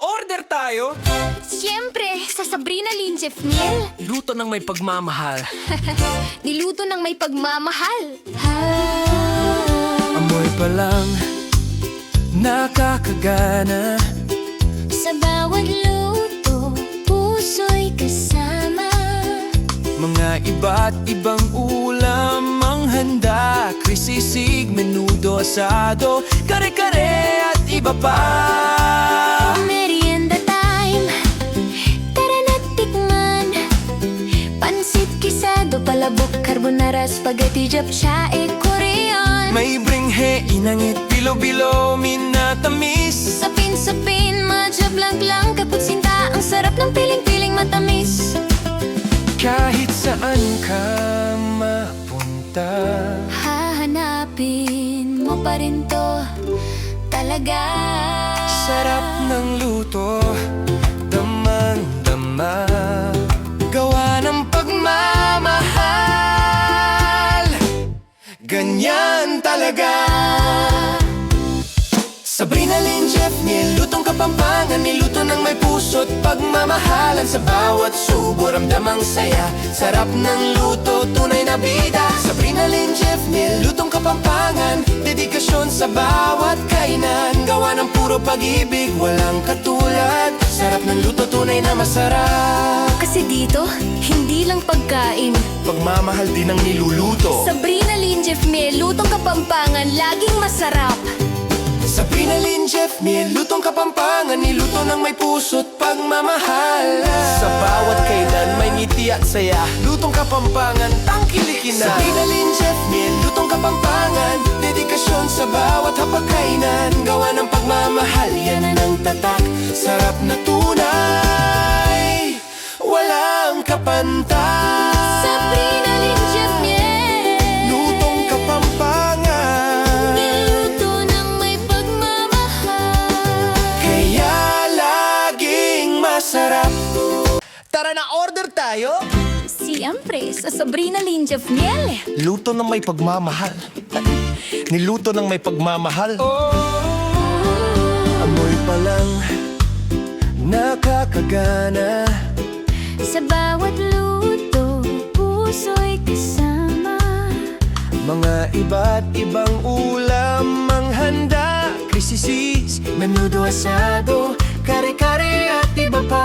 order tayo! Siyempre, sa Sabrina Lynn Jeff Miel. Luto ng may pagmamahal. Niluto ng may pagmamahal. Amoy pa lang, nakakagana. Sa bawat luto, puso'y kasama. Mga iba't ibang ulam ang handa. Krisisig, menudo, asado, kare-kare at iba pa. Merienda time, tara na tikman. Pansit, kisado, palabok, carbonara, spaghetti, japchae, Korean. May bringhe, inangit, bilo-bilo, minatamis. Sapin-sapin, madjablang-lang, kaputsinta. Ang sarap ng piling-piling matamis. Kahit saan ka mapunta, Hahanapin mo pa rin to talaga. sarap ng luto, damang-dama. Gawa ng pagmamahal, ganyan talaga. Sabrina Lynn Jeff Miel, lutong Kapampangan. Niluto ng may puso't pagmamahalan. Sa bawat subo, ramdam ang saya. Sarap ng luto, tunay na bida. Sabrina Lynn Jeff Miel, lutong Kapampangan. Dedikasyon sa bawat kainan. Gawa ng puro pag-ibig, walang katulad. Sarap ng luto, tunay na masarap. Kasi dito, hindi lang pagkain. Pagmamahal din ang niluluto. Sabrina Lynn Jeff Miel, lutong Kapampangan, laging masarap. Sabrina Lynn Jeff Miel, lutong Kapampangan. Niluto ng may puso't pagmamahal. Sa bawat kainan may ngiti at saya. Lutong Kapampangan, tangkilikin na. Sabrina Lynn Jeff Miel, lutong Kapampangan. Dedikasyon sa bawat hapagkainan. Gawa ng pagmamahal, yan ang tatak. Sarap na tunay, walang kapantay. Sabrina Lynn Jeff Miel, Lutong Kapampangan, niluto ng may pagmamahal. kaya laging masarap. Tara na, order tayo! Siyempre, sa Sabrina Lynn Jeff Miel. Luto ng may pagmamahal. Niluto ng may pagmamahal. Amoy pa lang, nakakagana. Sa bawat luto, puso'y kasama. Mga iba't ibang ulam ang handa. Krisisis, menudo, asado, kare-kare at iba pa.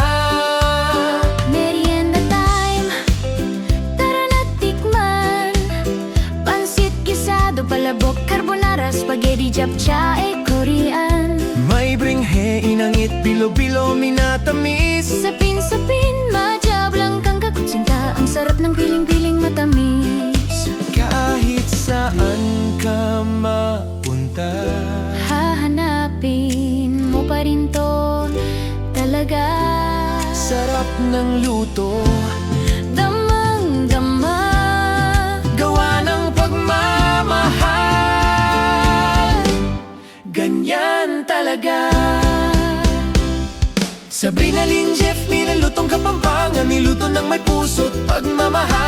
Merienda time, tara na tikman. Pansit, kisado, palabok, carbonara, spaghetti, japchae, Korean. May bringhe, inangit, bilo-bilo, minatamis. Sapin-sapin, madjablang-kang kakutsinta. Ang sarap ng piling-piling matamis. Kahit saan ka mapunta, Hahanapin mo pa rin to talaga. sarap ng luto, Damang-dama. gawa ng pagmamahal, ganyan talaga. Sabrina Lynn Jeff Miel, lutong Kapampangan. Niluto ng may puso't pagmamahal.